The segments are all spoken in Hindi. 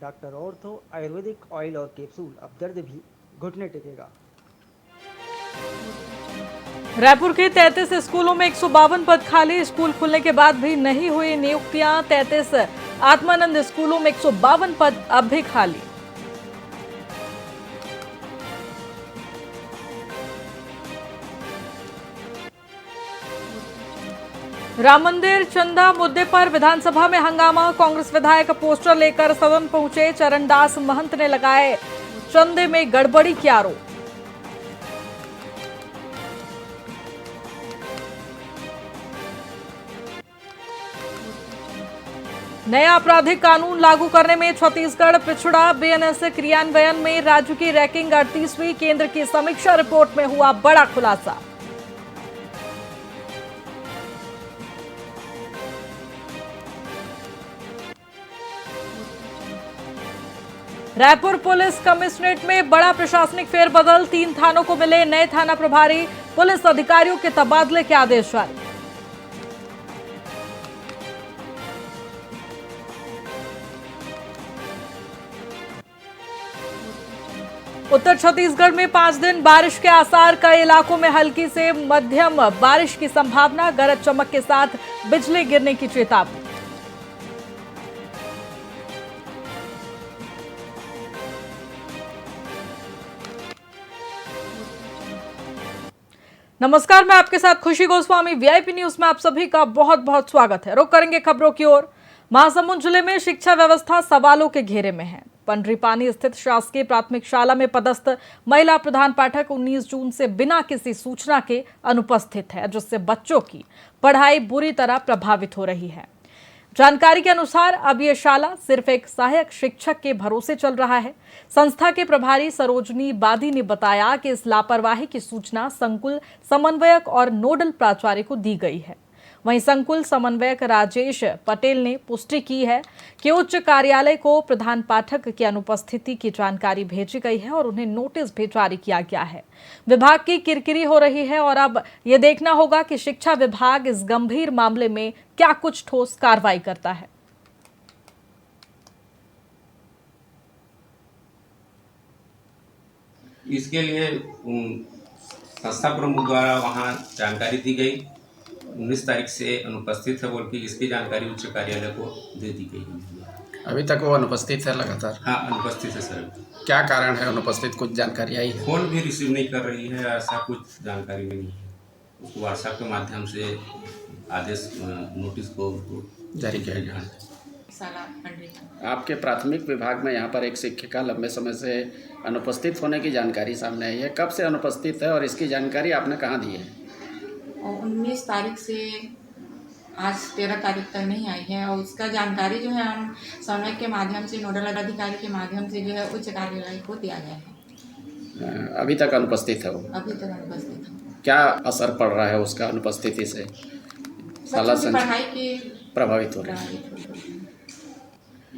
डॉक्टर ऑर्थो आयुर्वेदिक ऑयल और कैप्सूल, अब दर्द भी घुटने टेकेगा। रायपुर के 33 स्कूलों में 152 पद खाली। स्कूल खुलने के बाद भी नहीं हुई नियुक्तियां। 33 आत्मानंद स्कूलों में 152 पद अब भी खाली। राम मंदिर चंदा मुद्दे पर विधानसभा में हंगामा। कांग्रेस विधायक पोस्टर लेकर सदन पहुंचे। चरणदास महंत ने लगाए चंदे में गड़बड़ी के आरोप। नया आपराधिक कानून लागू करने में छत्तीसगढ़ पिछड़ा। बीएनएस क्रियान्वयन में राज्य की रैंकिंग 38वीं। केंद्र की समीक्षा रिपोर्ट में हुआ बड़ा खुलासा। रायपुर पुलिस कमिश्नरेट में बड़ा प्रशासनिक फेरबदल। 3 थानों को मिले नए थाना प्रभारी। पुलिस अधिकारियों के तबादले के आदेश जारी। उत्तर छत्तीसगढ़ में 5 दिन बारिश के आसार। कई इलाकों में हल्की से मध्यम बारिश की संभावना। गरज चमक के साथ बिजली गिरने की चेतावनी। नमस्कार, मैं आपके साथ खुशी गोस्वामी। वीआईपी न्यूज में आप सभी का बहुत बहुत स्वागत है। रुक करेंगे खबरों की ओर। महासमुंद जिले में शिक्षा व्यवस्था सवालों के घेरे में है। पंडरीपानी स्थित शासकीय प्राथमिक शाला में पदस्थ महिला प्रधान पाठक 19 जून से बिना किसी सूचना के अनुपस्थित है, जिससे बच्चों की पढ़ाई बुरी तरह प्रभावित हो रही है। जानकारी के अनुसार अब यह शाला सिर्फ एक सहायक शिक्षक के भरोसे चल रहा है। संस्था के प्रभारी सरोजनी बादी ने बताया कि इस लापरवाही की सूचना संकुल समन्वयक और नोडल प्राचार्य को दी गई है। वहीं संकुल समन्वयक राजेश पटेल ने पुष्टि की है कि उच्च कार्यालय को प्रधान पाठक की अनुपस्थिति की जानकारी भेजी गई है और उन्हें नोटिस भी जारी किया गया है। विभाग की किरकिरी हो रही है और अब यह देखना होगा कि शिक्षा विभाग इस गंभीर मामले में क्या कुछ ठोस कार्रवाई करता है। इसके लिए संस्था प्रमुख द्वारा वहाँ जानकारी दी गई। 19 तारीख से अनुपस्थित है बोल के इसकी जानकारी उच्च कार्यालय को दे दी गई। अभी तक वो अनुपस्थित है लगातार? हाँ, अनुपस्थित है सर। क्या कारण है अनुपस्थित, कुछ जानकारी आई है? फोन भी रिसीव नहीं कर रही है, ऐसा कुछ जानकारी नहीं है। उसको व्हाट्सएप के माध्यम से आदेश नोटिस को जारी किया गया है। आपके प्राथमिक विभाग में यहाँ पर एक शिक्षिका लंबे समय से अनुपस्थित होने की जानकारी सामने आई है। कब से अनुपस्थित है और इसकी जानकारी आपने कहाँ दी है? 19 तारीख से आज 13 तारीख तक नहीं आई है और उसका जानकारी जो है हम समन्वय के माध्यम से नोडल अधिकारी के माध्यम से जो है उच्च कार्यालय को दिया गया है। अभी तक अनुपस्थित है वो? अभी तक अनुपस्थित है। क्या असर पड़ रहा है उसका अनुपस्थिति से? बच्चों की पढ़ाई की प्रभावित हो रही है।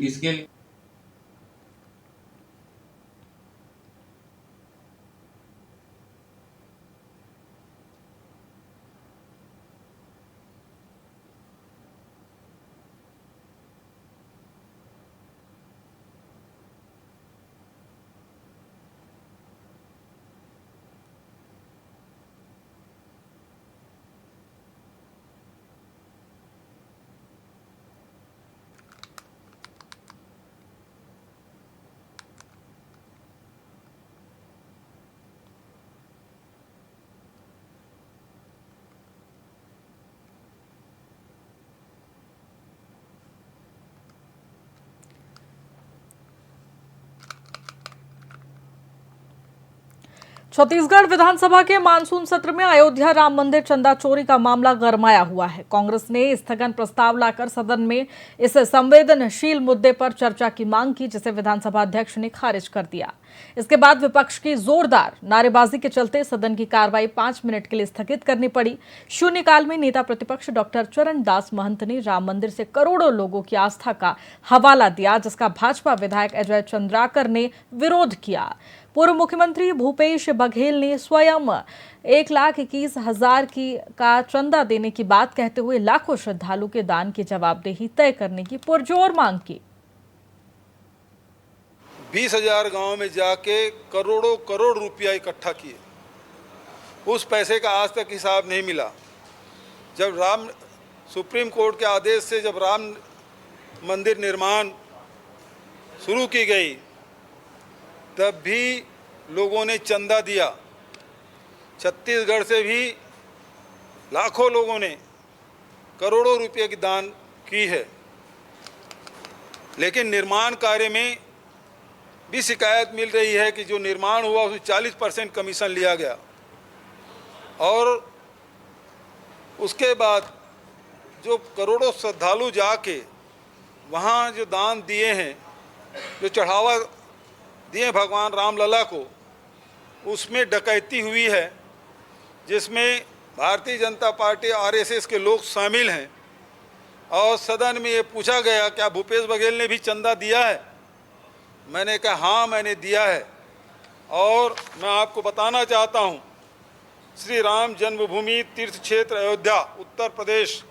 इसके छत्तीसगढ़ विधानसभा के मानसून सत्र में अयोध्या राम मंदिर चंदा चोरी का मामला गरमाया हुआ है। कांग्रेस ने स्थगन प्रस्ताव लाकर सदन में इस संवेदनशील मुद्दे पर चर्चा की मांग की, जिसे विधानसभा अध्यक्ष ने खारिज कर दिया। इसके बाद विपक्ष की जोरदार नारेबाजी के चलते सदन की कार्रवाई 5 मिनट के लिए स्थगित करनी पड़ी। शून्यकाल में नेता प्रतिपक्ष डॉक्टर चरणदास महंत ने राम मंदिर से करोड़ों लोगों की आस्था का हवाला दिया, जिसका भाजपा विधायक अजय चंद्राकर ने विरोध किया। पूर्व मुख्यमंत्री भूपेश बघेल ने स्वयं 1,21,000 का चंदा देने की बात कहते हुए लाखों श्रद्धालु के दान की जवाबदेही तय करने की पुरजोर मांग की। 20,000 गांव में जाके करोड़ों करोड़ रुपया इकट्ठा किए। उस पैसे का आज तक हिसाब नहीं मिला। जब सुप्रीम कोर्ट के आदेश से जब राम मंदिर निर्माण शुरू की गई, तब भी लोगों ने चंदा दिया। छत्तीसगढ़ से भी लाखों लोगों ने करोड़ों रुपए की दान की है, लेकिन निर्माण कार्य में भी शिकायत मिल रही है कि जो निर्माण हुआ उसमें 40% कमीशन लिया गया। और उसके बाद जो करोड़ों श्रद्धालु जाके वहाँ जो दान दिए हैं, जो चढ़ावा दिए भगवान रामलला को, उसमें डकैती हुई है, जिसमें भारतीय जनता पार्टी आरएसएस के लोग शामिल हैं। और सदन में ये पूछा गया क्या भूपेश बघेल ने भी चंदा दिया है? मैंने कहा हाँ, मैंने दिया है। और मैं आपको बताना चाहता हूँ, श्री राम जन्मभूमि तीर्थ क्षेत्र अयोध्या उत्तर प्रदेश,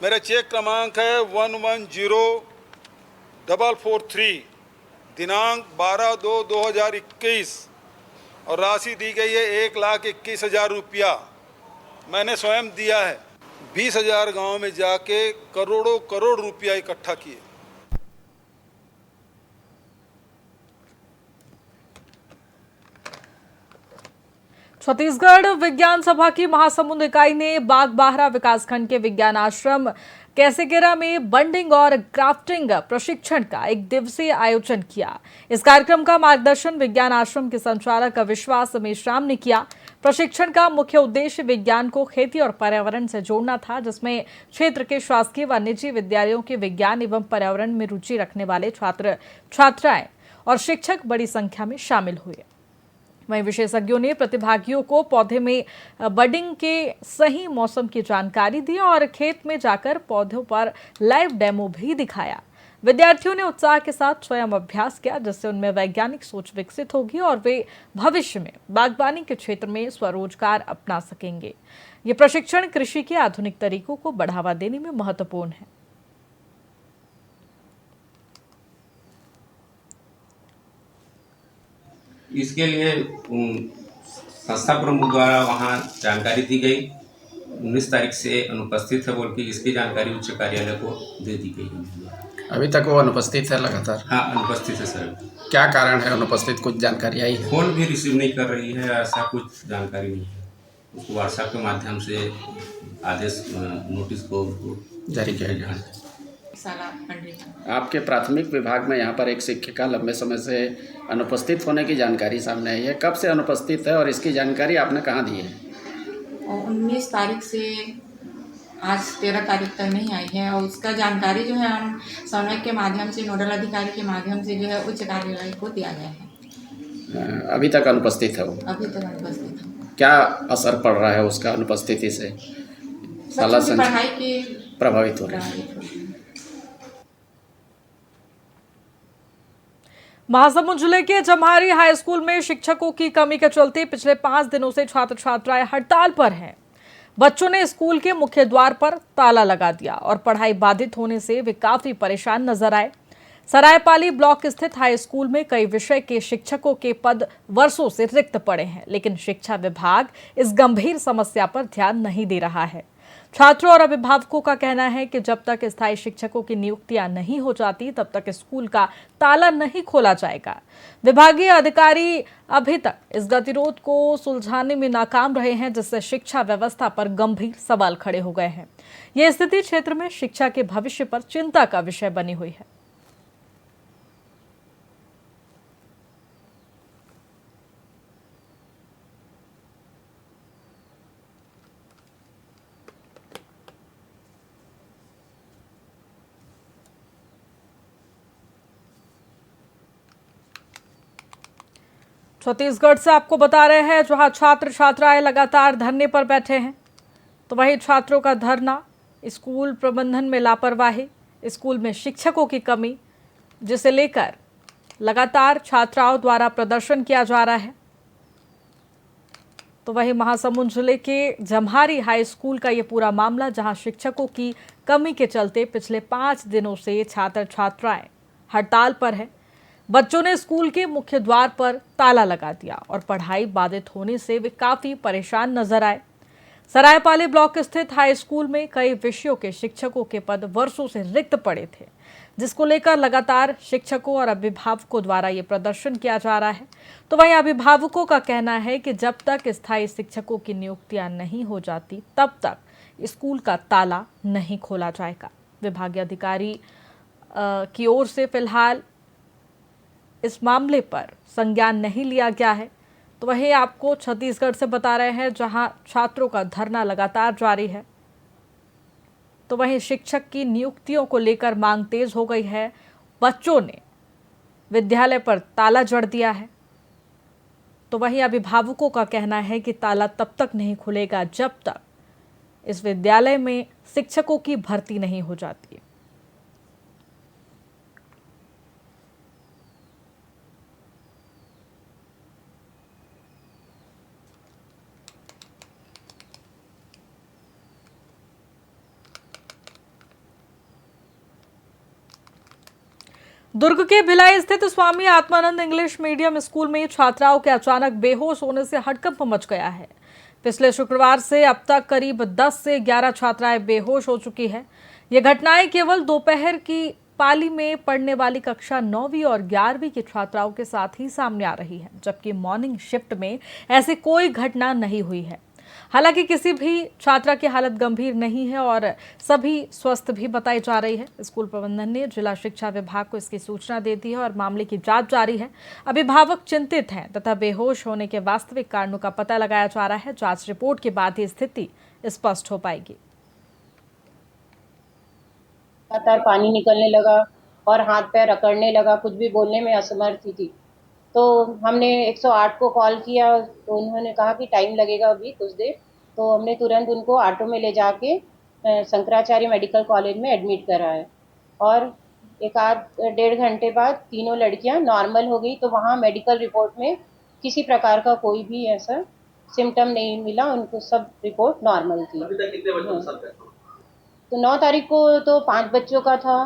मेरा चेक क्रमांक है 110443, दिनांक 12/2/2021, और राशि दी गई है 1,21,000 रुपया। मैंने स्वयं दिया है। 20,000 गांव में जाके करोड़ों करोड़ रुपया इकट्ठा किए। छत्तीसगढ़ विज्ञान सभा की महासमुंद इकाई ने बागबाहरा विकासखंड के विज्ञान आश्रम कैसेगेरा में बंडिंग और क्राफ्टिंग प्रशिक्षण का एक दिवसीय आयोजन किया। इस कार्यक्रम का मार्गदर्शन विज्ञान आश्रम के संचालक विश्वास मेश्राम ने किया। प्रशिक्षण का मुख्य उद्देश्य विज्ञान को खेती और पर्यावरण से जोड़ना था, जिसमें क्षेत्र के शासकीय व निजी विद्यालयों के विज्ञान एवं पर्यावरण में रुचि रखने वाले छात्र छात्राएं और शिक्षक बड़ी संख्या में शामिल हुए। वहीं विशेषज्ञों ने प्रतिभागियों को पौधे में बडिंग के सही मौसम की जानकारी दी और खेत में जाकर पौधों पर लाइव डेमो भी दिखाया। विद्यार्थियों ने उत्साह के साथ स्वयं अभ्यास किया, जिससे उनमें वैज्ञानिक सोच विकसित होगी और वे भविष्य में बागवानी के क्षेत्र में स्वरोजगार अपना सकेंगे। ये प्रशिक्षण कृषि के आधुनिक तरीकों को बढ़ावा देने में महत्वपूर्ण है। इसके लिए संस्था प्रमुख द्वारा वहाँ जानकारी दी गई। 19 तारीख से अनुपस्थित है बोल के इसकी जानकारी उच्च कार्यालय को दे दी गई। अभी तक वो अनुपस्थित है लगातार? हाँ, अनुपस्थित है सर। क्या कारण है अनुपस्थित? कुछ जानकारी आई है? फोन भी रिसीव नहीं कर रही है, ऐसा कुछ जानकारी नहीं है। उसको व्हाट्सएप के माध्यम से आदेश नोटिस को जारी किया गया है। साला आपके प्राथमिक विभाग में यहाँ पर एक शिक्षिका लंबे समय से अनुपस्थित होने की जानकारी सामने आई है। कब से अनुपस्थित है और इसकी जानकारी आपने कहाँ दी है? 19 तारीख से आज 13 तारीख तक नहीं आई है, और उसका जानकारी जो है हम समन्वय के माध्यम से, नोडल अधिकारी के माध्यम से जो है उच्च कार्यालय को दिया गया है। अभी तक अनुपस्थित है वो? अभी तक अनुपस्थित है। क्या असर पड़ रहा है उसका अनुपस्थिति से? बच्चों की पढ़ाई की प्रभावित हो रही है। महासमुंद जिले के जम्हारी हाई स्कूल में शिक्षकों की कमी के चलते पिछले 5 दिनों से छात्र छात्राएं हड़ताल पर हैं। बच्चों ने स्कूल के मुख्य द्वार पर ताला लगा दिया और पढ़ाई बाधित होने से वे काफी परेशान नजर आए। सरायपाली ब्लॉक स्थित हाई स्कूल में कई विषय के शिक्षकों के पद वर्षों से रिक्त पड़े हैं, लेकिन शिक्षा विभाग इस गंभीर समस्या पर ध्यान नहीं दे रहा है। छात्रों और अभिभावकों का कहना है कि जब तक स्थायी शिक्षकों की नियुक्तियां नहीं हो जाती, तब तक स्कूल का ताला नहीं खोला जाएगा। विभागीय अधिकारी अभी तक इस गतिरोध को सुलझाने में नाकाम रहे हैं, जिससे शिक्षा व्यवस्था पर गंभीर सवाल खड़े हो गए हैं। यह स्थिति क्षेत्र में शिक्षा के भविष्य पर चिंता का विषय बनी हुई है। छत्तीसगढ़ से आपको बता रहे हैं, जहां छात्र छात्राएं लगातार धरने पर बैठे हैं, तो वहीं छात्रों का धरना, स्कूल प्रबंधन में लापरवाही, स्कूल में शिक्षकों की कमी, जिसे लेकर लगातार छात्राओं द्वारा प्रदर्शन किया जा रहा है। तो वहीं महासमुंद जिले के जम्हारी हाई स्कूल का ये पूरा मामला, जहां शिक्षकों की कमी के चलते पिछले 5 दिनों से छात्र छात्राएं हड़ताल पर है। बच्चों ने स्कूल के मुख्य द्वार पर ताला लगा दिया और पढ़ाई बाधित होने से वे काफी परेशान नजर आए। सरायपाली ब्लॉक स्थित हाई स्कूल में कई विषयों के शिक्षकों के पद वर्षों से रिक्त पड़े थे, जिसको लेकर लगातार शिक्षकों और अभिभावकों द्वारा ये प्रदर्शन किया जा रहा है। तो वहीं अभिभावकों का कहना है कि जब तक स्थायी शिक्षकों की नियुक्तियां नहीं हो जाती तब तक स्कूल का ताला नहीं खोला जाएगा। विभागीय अधिकारी की ओर से फिलहाल इस मामले पर संज्ञान नहीं लिया गया है। तो वहीं आपको छत्तीसगढ़ से बता रहे हैं, जहां छात्रों का धरना लगातार जारी है। तो वहीं शिक्षक की नियुक्तियों को लेकर मांग तेज हो गई है। बच्चों ने विद्यालय पर ताला जड़ दिया है। तो वहीं अभिभावकों का कहना है कि ताला तब तक नहीं खुलेगा जब तक इस विद्यालय में शिक्षकों की भर्ती नहीं हो जाती। दुर्ग के भिलाई स्थित Swami Atmanand English medium school में छात्राओं के अचानक बेहोश होने से हड़कंप मच गया है। पिछले शुक्रवार से अब तक करीब 10 से 11 छात्राएं बेहोश हो चुकी है। ये घटनाएं केवल दोपहर की पाली में पढ़ने वाली कक्षा 9वीं और 11वीं की छात्राओं के साथ ही सामने आ रही है, जबकि मॉर्निंग शिफ्ट में ऐसी कोई घटना नहीं हुई है। हालांकि किसी भी छात्रा की हालत गंभीर नहीं है और सभी स्वस्थ भी बताई जा रही है। स्कूल प्रबंधन ने जिला शिक्षा विभाग को इसकी सूचना दे दी है और मामले की जांच जारी है। अभिभावक चिंतित हैं तथा बेहोश होने के वास्तविक कारणों का पता लगाया जा रहा है। जांच रिपोर्ट के बाद ही स्थिति स्पष्ट हो पाएगी। लगातार पानी निकलने लगा और हाथ पैर अकड़ने लगा, कुछ भी बोलने में असमर्थ थी। तो हमने 108 को कॉल किया तो उन्होंने कहा कि टाइम लगेगा अभी कुछ देर। तो हमने तुरंत उनको ऑटो में ले जाके शंकराचार्य मेडिकल कॉलेज में एडमिट कराया और एक आध 1.5 घंटे बाद तीनों लड़कियां नॉर्मल हो गई। तो वहाँ मेडिकल रिपोर्ट में किसी प्रकार का कोई भी ऐसा सिम्टम नहीं मिला, उनको सब रिपोर्ट नॉर्मल थी। तो 9 तारीख को तो 5 बच्चों का था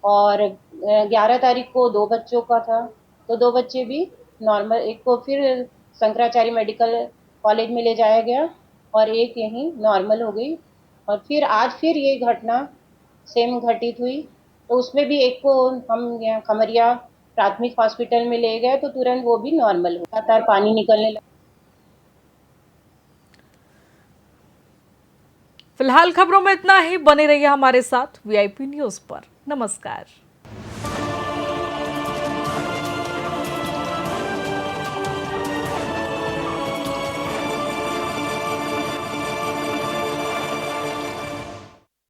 और 11 तारीख को 2 बच्चों का था। तो 2 बच्चे भी नॉर्मल, एक को फिर शंकराचार्य मेडिकल कॉलेज में ले जाया गया और एक यहीं नॉर्मल हो गई। और फिर आज फिर ये घटना सेम घटित हुई, तो उसमें भी एक को हम यहाँ खमरिया प्राथमिक हॉस्पिटल में ले गए तो तुरंत वो भी नॉर्मल हो। लगातार पानी निकलने लगा। फिलहाल खबरों में इतना ही। बने रहिए हमारे साथ VIP न्यूज पर। नमस्कार।